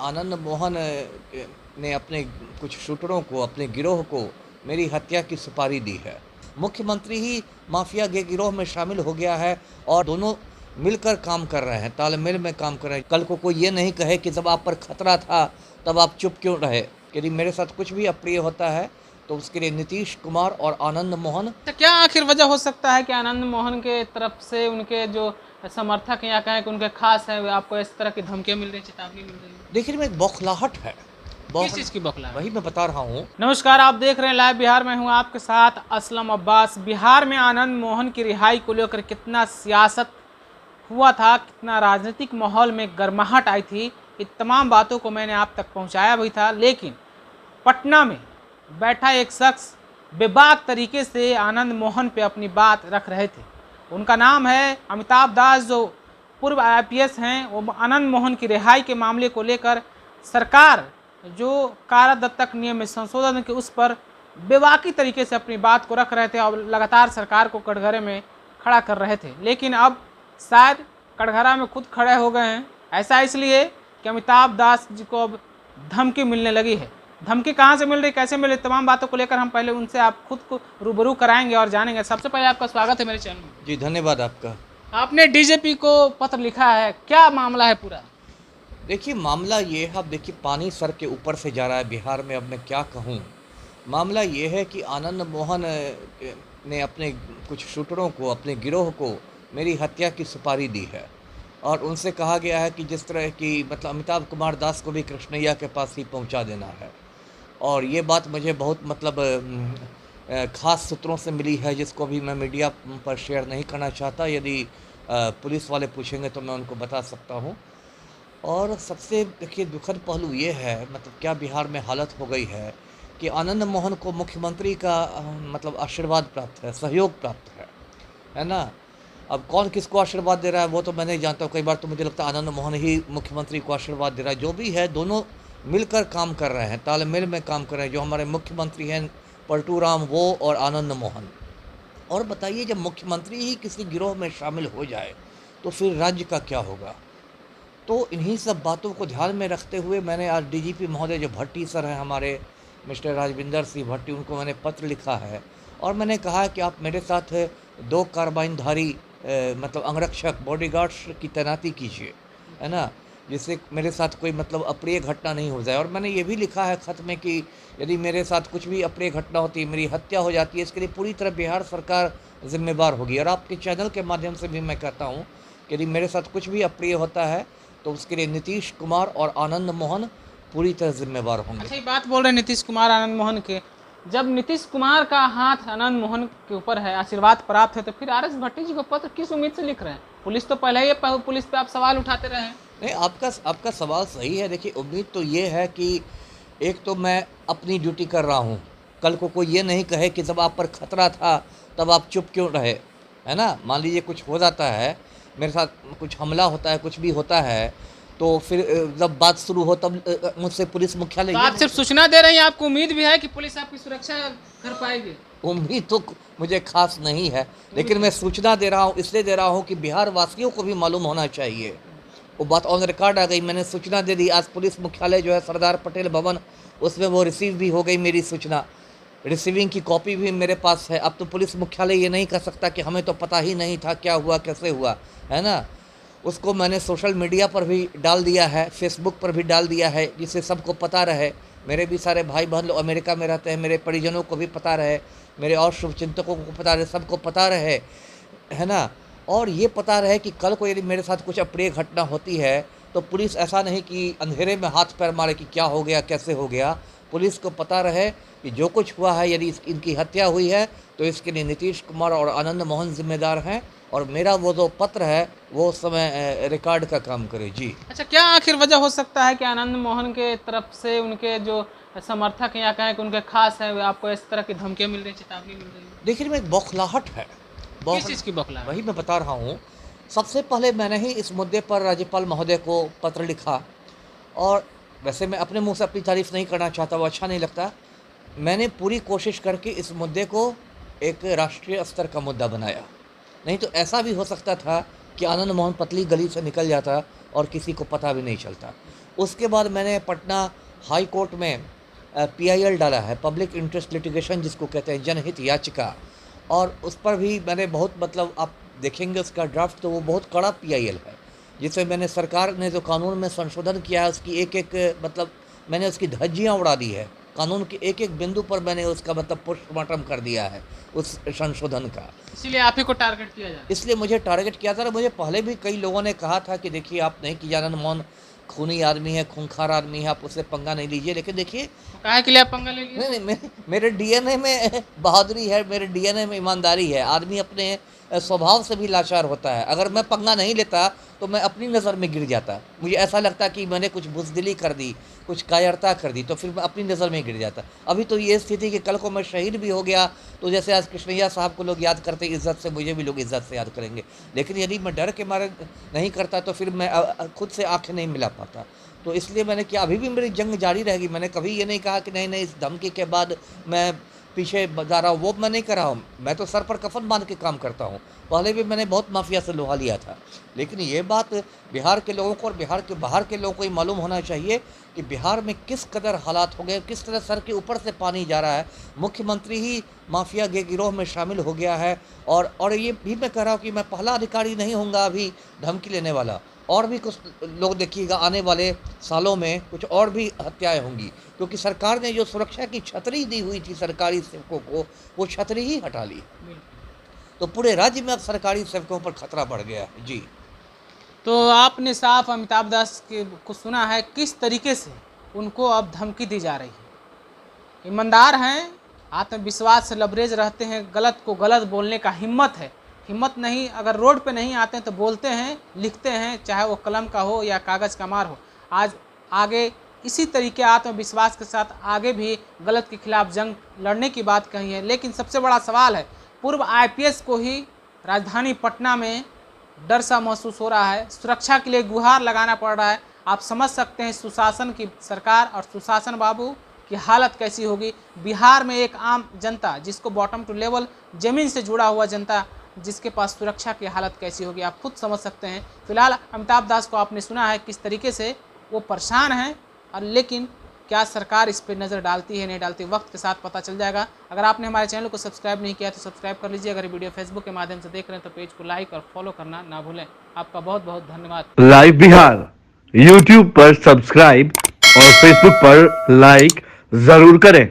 आनंद मोहन ने अपने कुछ शूटरों को, अपने गिरोह को मेरी हत्या की सुपारी दी है। मुख्यमंत्री ही माफिया गिरोह में शामिल हो गया है और दोनों मिलकर काम कर रहे हैं, तालमेल में काम कर रहे हैं। कल को कोई ये नहीं कहे कि जब आप पर खतरा था तब आप चुप क्यों रहे। यदि मेरे साथ कुछ भी अप्रिय होता है तो उसके लिए नीतीश कुमार और आनंद मोहन। तो क्या आखिर वजह हो सकता है कि आनंद मोहन के तरफ से उनके जो समर्थक या कहें कि उनके खास है, वे आपको इस तरह की धमकियां मिल रही, चेतावनी मिल रही है? देखिए में एक बौखलाहट है। किस चीज़ की बौखलाहट? वही मैं बता रहा हूँ। नमस्कार, आप देख रहे हैं लाइव बिहार में, हूँ आपके साथ असलम अब्बास। बिहार में आनंद मोहन की रिहाई को लेकर कितना सियासत हुआ था, कितना राजनीतिक माहौल में गर्माहट आई थी, इन तमाम बातों को मैंने आप तक पहुँचाया भी था। लेकिन पटना में बैठा एक शख्स बेबाक तरीके से आनंद मोहन पे अपनी बात रख रहे थे। उनका नाम है अमिताभ दास, जो पूर्व IPS हैं। वो आनंद मोहन की रिहाई के मामले को लेकर सरकार जो कारादत्तक नियम में संशोधन के उस पर बेबाकी तरीके से अपनी बात को रख रहे थे और लगातार सरकार को कटघरे में खड़ा कर रहे थे। लेकिन अब शायद कटघरा में खुद खड़े हो गए हैं। ऐसा इसलिए कि अमिताभ दास जी को अब धमकी मिलने लगी है। धमकी कहाँ से मिल रही, कैसे मिल रही, तमाम बातों को लेकर हम पहले उनसे आप खुद को रूबरू कराएंगे और जानेंगे। सबसे पहले आपका स्वागत है मेरे चैनल में। जी धन्यवाद आपका। आपने DGP को पत्र लिखा है, क्या मामला है पूरा? देखिए मामला ये है, अब देखिए पानी सर के ऊपर से जा रहा है बिहार में। अब मैं क्या कहूँ, मामला ये है कि आनंद मोहन ने अपने कुछ शूटरों को, अपने गिरोह को मेरी हत्या की सुपारी दी है और उनसे कहा गया है कि जिस तरह की मतलब अमिताभ कुमार दास को भी कृष्णैया के पास ही पहुंचा देना है। और ये बात मुझे बहुत मतलब ख़ास सूत्रों से मिली है, जिसको भी मैं मीडिया पर शेयर नहीं करना चाहता। यदि पुलिस वाले पूछेंगे तो मैं उनको बता सकता हूँ। और सबसे देखिए दुखद पहलू ये है, मतलब क्या बिहार में हालत हो गई है कि आनंद मोहन को मुख्यमंत्री का मतलब आशीर्वाद प्राप्त है, सहयोग प्राप्त है ना। अब कौन किसको आशीर्वाद दे रहा है वो तो मैं नहीं जानता हूँ। कई बार तो मुझे लगता है आनंद मोहन ही मुख्यमंत्री को आशीर्वाद दे रहा है। जो भी है, दोनों मिलकर काम कर रहे हैं, तालमेल में काम कर रहे हैं। जो हमारे मुख्यमंत्री हैं पलटू राम, वो और आनंद मोहन। और बताइए, जब मुख्यमंत्री ही किसी गिरोह में शामिल हो जाए तो फिर राज्य का क्या होगा। तो इन्हीं सब बातों को ध्यान में रखते हुए मैंने आज DGP महोदय, जो भट्टी सर हैं हमारे, मिस्टर राजविंदर सिंह भट्टी, उनको मैंने पत्र लिखा है और मैंने कहा कि आप मेरे साथ 2 कार्बाइनधारी मतलब अंगरक्षक, बॉडीगार्ड्स की तैनाती कीजिए, है ना, जिससे मेरे साथ कोई मतलब अप्रिय घटना नहीं हो जाए। और मैंने ये भी लिखा है खत में कि यदि मेरे साथ कुछ भी अप्रिय घटना होती है, मेरी हत्या हो जाती है, इसके लिए पूरी तरह बिहार सरकार जिम्मेदार होगी। और आपके चैनल के माध्यम से भी मैं कहता हूँ कि यदि मेरे साथ कुछ भी अप्रिय होता है तो उसके लिए नीतीश कुमार और आनंद मोहन पूरी तरह जिम्मेदार होंगे। अच्छा, ये बात बोल रहे हैं नीतीश कुमार आनंद मोहन के। जब नीतीश कुमार का हाथ आनंद मोहन के ऊपर है, आशीर्वाद प्राप्त है, तो फिर RS भट्टी जी को पत्र किस उम्मीद से लिख रहे हैं? पुलिस तो पहले ही पुलिस पे आप सवाल उठाते रहे हैं। नहीं, आपका सवाल सही है। देखिए उम्मीद तो ये है कि एक तो मैं अपनी ड्यूटी कर रहा हूँ, कल को कोई ये नहीं कहे कि जब आप पर खतरा था तब आप चुप क्यों रहे, है ना। मान लीजिए कुछ हो जाता है, मेरे साथ कुछ हमला होता है, कुछ भी होता है, तो फिर जब बात शुरू हो तब मुझसे पुलिस मुख्यालय। तो आप सिर्फ सूचना दे रहे हैं, आपको उम्मीद भी है कि पुलिस आपकी सुरक्षा कर पाएगी? उम्मीद तो मुझे खास नहीं है, लेकिन मैं सूचना दे रहा हूँ, इसलिए दे रहा हूँ कि बिहार वासियों को भी मालूम होना चाहिए। वो बात ऑन रिकॉर्ड आ गई, मैंने सूचना दे दी। आज पुलिस मुख्यालय जो है सरदार पटेल भवन, उसमें वो रिसीव भी हो गई मेरी सूचना, रिसीविंग की कॉपी भी मेरे पास है। अब तो पुलिस मुख्यालय ये नहीं कह सकता कि हमें तो पता ही नहीं था क्या हुआ, कैसे हुआ, है ना। उसको मैंने सोशल मीडिया पर भी डाल दिया है, फेसबुक पर भी डाल दिया है, जिससे सबको पता रहे। मेरे भी सारे भाई बहन लोग अमेरिका में रहते हैं, मेरे परिजनों को भी पता रहे, मेरे और शुभचिंतकों को पता रहे, सबको पता रहे, है ना। और ये पता रहे कि कल को यदि मेरे साथ कुछ अप्रिय घटना होती है तो पुलिस ऐसा नहीं कि अंधेरे में हाथ पैर मारे कि क्या हो गया, कैसे हो गया। पुलिस को पता रहे कि जो कुछ हुआ है, यदि इनकी हत्या हुई है तो इसके लिए नीतीश कुमार और आनंद मोहन जिम्मेदार हैं। और मेरा वो जो पत्र है वो उस समय रिकॉर्ड का काम करे। जी अच्छा, क्या आखिर वजह हो सकता है कि आनंद मोहन के तरफ से उनके जो समर्थक या कहें कि उनके खास है, वे आपको इस तरह की धमकियां मिल रही, चेतावनी मिल रही है? देखिए में एक बौखलाहट है। किस चीज़ की बौखलाहट? वही मैं बता रहा हूँ। सबसे पहले मैंने ही इस मुद्दे पर राज्यपाल महोदय को पत्र लिखा, और वैसे मैं अपने मुंह से अपनी तारीफ नहीं करना चाहता, वो अच्छा नहीं लगता। मैंने पूरी कोशिश करके इस मुद्दे को एक राष्ट्रीय स्तर का मुद्दा बनाया। नहीं तो ऐसा भी हो सकता था कि आनंद मोहन पतली गली से निकल जाता और किसी को पता भी नहीं चलता। उसके बाद मैंने पटना हाई कोर्ट में PIL डाला है, पब्लिक इंटरेस्ट लिटिगेशन जिसको कहते हैं, जनहित याचिका, और उस पर भी मैंने बहुत मतलब आप देखेंगे उसका ड्राफ्ट तो वो बहुत कड़ा PIL है, जिसमें मैंने सरकार ने जो कानून में संशोधन किया है उसकी एक एक मतलब मैंने उसकी धज्जियाँ उड़ा दी है। कानून के एक एक बिंदु पर मैंने उसका मतलब पोस्टमार्टम कर दिया है उस संशोधन का। इसीलिए आप ही को टारगेट किया जाए। इसलिए मुझे टारगेट किया था। मुझे पहले भी कई लोगों ने कहा था कि देखिए आप नहीं कि आनंद मोहन खूनी आदमी है, खूंखार आदमी है, आप उससे पंगा नहीं लीजिए। लेकिन देखिए काहे के लिए आप पंगा ले लिए? नहीं, मेरे DNA में बहादुरी है, मेरे DNA में ईमानदारी है। आदमी अपने स्वभाव से भी लाचार होता है। अगर मैं पंगा नहीं लेता तो मैं अपनी नज़र में गिर जाता। मुझे ऐसा लगता कि मैंने कुछ बुज़दिली कर दी, कुछ कायरता कर दी, तो फिर मैं अपनी नज़र में गिर जाता। अभी तो ये स्थिति कि कल को मैं शहीद भी हो गया तो जैसे आज कृष्णैया साहब को लोग याद करते इज़्ज़त से, मुझे भी लोग इज़्ज़त से याद करेंगे। लेकिन यदि मैं डर के मारे नहीं करता तो फिर मैं खुद से आँखें नहीं मिला पाता। तो इसलिए मैंने किया। अभी भी मेरी जंग जारी रहेगी। मैंने कभी ये नहीं कहा कि नहीं इस धमकी के बाद मैं पीछे जा रहा हूँ, वो मैं नहीं कर रहा हूँ। मैं तो सर पर कफन बांध के काम करता हूँ। पहले भी मैंने बहुत माफिया से लोहा लिया था। लेकिन ये बात बिहार के लोगों को और बिहार के बाहर के लोगों को ही मालूम होना चाहिए कि बिहार में किस कदर हालात हो गए, किस तरह सर के ऊपर से पानी जा रहा है। मुख्यमंत्री ही माफिया के गिरोह में शामिल हो गया है। और ये भी मैं कह रहा हूँ कि मैं पहला अधिकारी नहीं होऊंगा अभी धमकी लेने वाला। और भी कुछ लोग देखिएगा आने वाले सालों में कुछ और भी हत्याएं होंगी, क्योंकि सरकार ने जो सुरक्षा की छतरी दी हुई थी सरकारी सेवकों को, वो छतरी ही हटा ली। तो पूरे राज्य में अब सरकारी सेवकों पर खतरा बढ़ गया है। जी, तो आपने साफ अमिताभ दास के को सुना है किस तरीके से उनको अब धमकी दी जा रही है। ईमानदार हैं, आत्मविश्वास से लबरेज रहते हैं, गलत को गलत बोलने का हिम्मत है। हिम्मत नहीं, अगर रोड पे नहीं आते हैं तो बोलते हैं, लिखते हैं, चाहे वो कलम का हो या कागज़ का मार हो। आज आगे इसी तरीके आत्मविश्वास के साथ आगे भी गलत के खिलाफ जंग लड़ने की बात कही है। लेकिन सबसे बड़ा सवाल है, पूर्व IPS को ही राजधानी पटना में डर सा महसूस हो रहा है, सुरक्षा के लिए गुहार लगाना पड़ रहा है। आप समझ सकते हैं सुशासन की सरकार और सुशासन बाबू की हालत कैसी होगी। बिहार में एक आम जनता, जिसको बॉटम टू लेवल ज़मीन से जुड़ा हुआ जनता, जिसके पास सुरक्षा की हालत कैसी होगी, आप खुद समझ सकते हैं। फिलहाल अमिताभ दास को आपने सुना है किस तरीके से वो परेशान हैं, और लेकिन क्या सरकार इस पर नज़र डालती है नहीं डालती, वक्त के साथ पता चल जाएगा। अगर आपने हमारे चैनल को सब्सक्राइब नहीं किया तो सब्सक्राइब कर लीजिए। अगर वीडियो फेसबुक के माध्यम से देख रहे हैं तो पेज को लाइक और फॉलो करना ना भूलें। आपका बहुत बहुत धन्यवाद। लाइव बिहार यूट्यूब पर सब्सक्राइब और फेसबुक पर लाइक जरूर करें।